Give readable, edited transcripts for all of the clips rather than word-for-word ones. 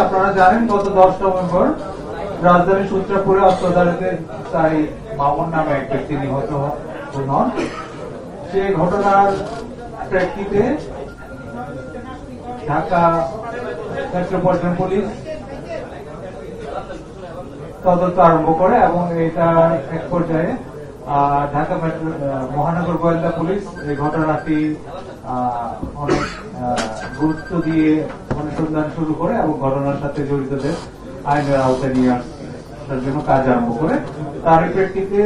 আপনারা জানেন গত 10 নভেম্বর রাজধানীর সূত্রাপুরে অস্ত্রধারীদের মামুন নামে এক ব্যক্তি নিহত হন। সে ঘটনার প্রেক্ষিতে ঢাকা মেট্রোপলিটন পুলিশ তদন্ত আরম্ভ করে এবং এটা এক পর্যায়ে ঢাকা মহানগর গোয়েন্দা পুলিশ এই ঘটনাটি অনেক গুরুত্ব দিয়ে অনুসন্ধান শুরু করে এবং ঘটনার সাথে জড়িতদের আইনের আওতায় নিয়ে আসার জন্য কাজ আরম্ভ করে। তার প্রেক্ষিতে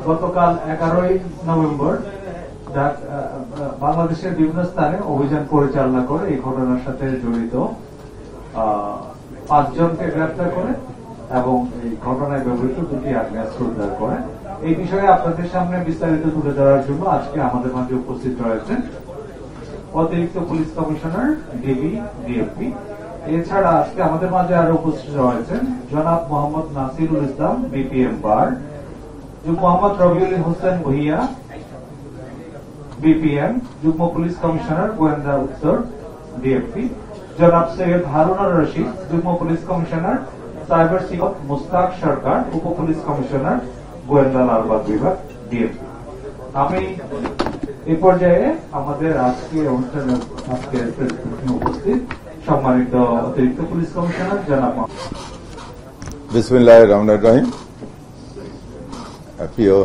গতকাল 11 নভেম্বর বাংলাদেশের বিভিন্ন স্থানে অভিযান পরিচালনা করে এই ঘটনার সাথে জড়িত 5 জনকে গ্রেফতার করে এবং এই ঘটনায় ব্যবহৃত 2টি আগ্নেয়াস্ত্র উদ্ধার করে। এই বিষয়ে আপনাদের সামনে বিস্তারিত তুলে ধরার জন্য আজকে আমাদের মাঝে উপস্থিত রয়েছেন অতিরিক্ত পুলিশ কমিশনার ডিবি ডিএমপি। এছাড়া আজকে আমাদের মাঝে আরো উপস্থিত রয়েছেন জনাব Mohammad Nasirul Islam BPM bar, Mohammad Robiul Hossain Bhuiya BPM যুগ্ম পুলিশ কমিশনার গোয়েন্দা উত্তর ডিএমপি, জনাব সৈয়দ হারুনুর রশিদ যুগ্ম police commissioner cyber security, Mustaq Sarkar উপ পুলিশ কমিশনার গোয়েন্দা লালবাগ বিভাগ ডিএমপি। আমি এই পর্যায়ে আমাদের আজকে অনুষ্ঠানে উপস্থিত সম্মানিত অতিরিক্ত পুলিশ কমিশনার জনাব বিসমিল্লাহির রহমানির রহিম। প্রিয়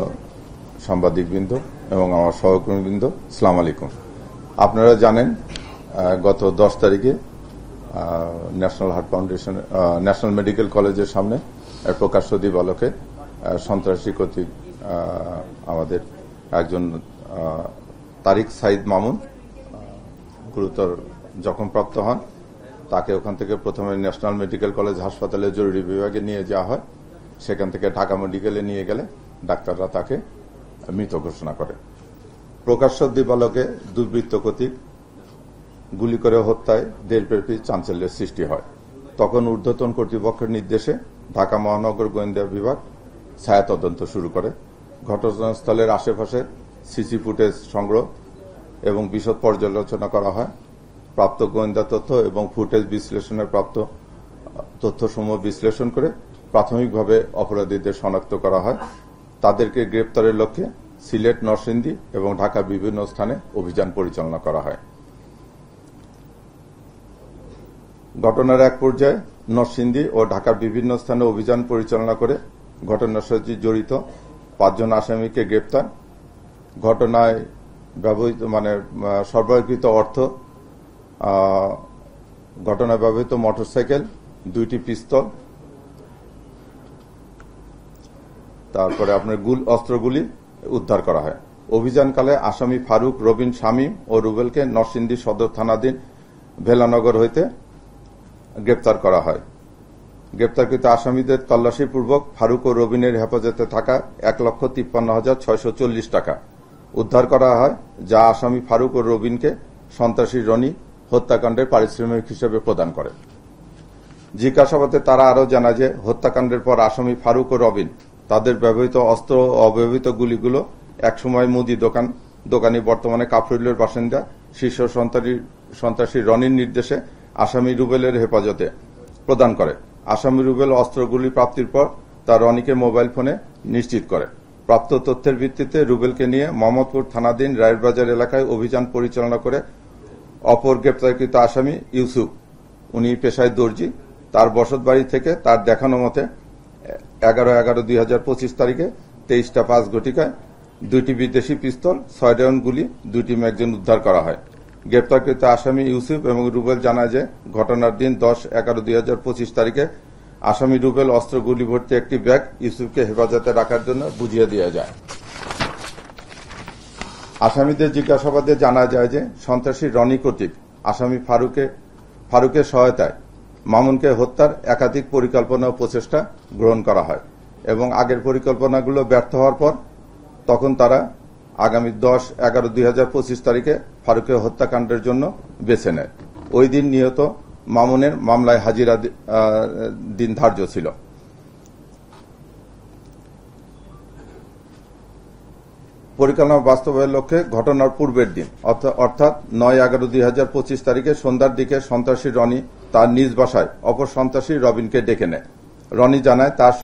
সাংবাদিকবৃন্দ এবং আমার সহকর্মীবৃন্দ, আসসালামু আলাইকুম। আপনারা জানেন গত 10 তারিখে national heart foundation national medical কলেজের সামনে প্রকাশ্য দিবালোকে সন্ত্রাসী কর্তৃক আমাদের একজন তারিক সাইদ মামুন গুরুতর জখমপ্রাপ্ত হন। তাকে ওখান থেকে প্রথমে ন্যাশনাল মেডিকেল কলেজ হাসপাতালে জরুরি বিভাগে নিয়ে যাওয়া হয়। সেখান থেকে ঢাকা মেডিকেলে নিয়ে গেলে ডাক্তাররা তাকে মৃত ঘোষণা করে। প্রকাশ্য দিবালোকে দুর্বৃত্ত কর্তৃক গুলি করে হত্যায় দেশব্যাপী চাঞ্চল্যের সৃষ্টি হয়। তখন ঊর্ধ্বতন কর্তৃপক্ষের নির্দেশে ঢাকা মহানগর গোয়েন্দা বিভাগ ছায়া তদন্ত শুরু করে। ঘটনাস্থলের আশেপাশে সিসি ফুটেজ সংগ্রহ এবং বিশদ পর্যালোচনা করা হয়। প্রাপ্ত গোয়েন্দা তথ্য এবং ফুটেজ বিশ্লেষণের প্রাপ্ত তথ্যসমূহ বিশ্লেষণ করে প্রাথমিকভাবে অপরাধীদের শনাক্ত করা হয়। তাদেরকে গ্রেপ্তারের লক্ষ্যে সিলেট, নরসিংদী এবং ঢাকার বিভিন্ন স্থানে অভিযান পরিচালনা করা হয়। ঘটনার এক পর্যায়ে নরসিংদী ও ঢাকার বিভিন্ন স্থানে অভিযান পরিচালনা করে ঘটনার সাথে জড়িত 5 জন আসামিকে গ্রেপ্তার। ঘটনায় ব্যবহৃত সরবরাহকৃত অর্থ, ঘটনায় ব্যবহৃত মোটরসাইকেল, 2টি পিস্তল, তারপরে আপনার অস্ত্রগুলি উদ্ধার করা হয়। অভিযানকালে আসামি ফারুক, রবিন, শামীম ও রুবেলকে নরসিংদী সদর থানাধীন ভেলানগর হইতে গ্রেপ্তার করা হয়। গ্রেপ্তারকৃত আসামিদের তল্লাশিপূর্বক ফারুক ও রবিনের হেফাজতে থাকা 1,53,640 টাকা উদ্ধার করা হয়, যা আসামি ফারুক ও রবিনকে সন্ত্রাসী রনি হত্যাকাণ্ডের পারিশ্রমিক হিসেবে প্রদান করে। জিজ্ঞাসাবাদে তারা আরও জানায় যে হত্যাকাণ্ডের পর আসামি ফারুক ও রবিন তাদের ব্যবহৃত অস্ত্র ও অব্যবহৃত গুলিগুলো একসময় মুদি দোকানি বর্তমানে কাফরুলের বাসিন্দা শীর্ষ সন্ত্রাসী রনির নির্দেশে আসামি রুবেলের হেফাজতে প্রদান করে। আসামি রুবেল অস্ত্রগুলি প্রাপ্তির পর তা রনিকে মোবাইল ফোনে নিশ্চিত করে। প্রাপ্ত তথ্যের ভিত্তিতে রুবেলকে নিয়ে মোহাম্মদপুর থানাধীন রায়েরবাজার এলাকায় অভিযান পরিচালনা করে অপর গ্রেপ্তারকৃত আসামি ইউসুফ, উনি পেশায় দর্জি, তার বসতবাড়ি থেকে তার দেখানো মতে 11/11/2025 তারিখে 23টা 5 ঘটিকায় 2টি বিদেশি পিস্তল, 6 রাউন্ড গুলি, 2টি ম্যাগাজিন উদ্ধার করা হয়। গ্রেপ্তারকৃত আসামি ইউসুফ এবং রুবেল জানায় যে ঘটনার দিন 10/11/2025 তারিখে আসামি রুবেল অস্ত্রগুলি ভর্তি একটি ব্যাগ ইউসুফকে হেফাজতে রাখার জন্য বুঝিয়ে দেওয়া যায়। আসামিদের জিজ্ঞাসাবাদে জানা যায় যে সন্ত্রাসী রনি কর্তৃক আসামি ফারুকের সহায়তায় মামুনকে হত্যার একাধিক পরিকল্পনা ও প্রচেষ্টা গ্রহণ করা হয় এবং আগের পরিকল্পনাগুলো ব্যর্থ হওয়ার পর তখন তারা আগামী 10/11/2025 তারিখে ফারুকের হত্যাকাণ্ডের জন্য বেছে নেয়। ওই দিন নিহত মামুনের মামলায় হাজিরা দিন ধার্য ছিল। পরিকল্পনা বাস্তবায়নের লক্ষ্যে ঘটনার পূর্বের দিন অর্থাৎ 9/11/2025 তারিখে সন্ধ্যার দিকে সন্ত্রাসী রনি তার নিজ বাসায় অপর সন্ত্রাসী রবিনকে ডেকে নেয়। রনি জানায় তার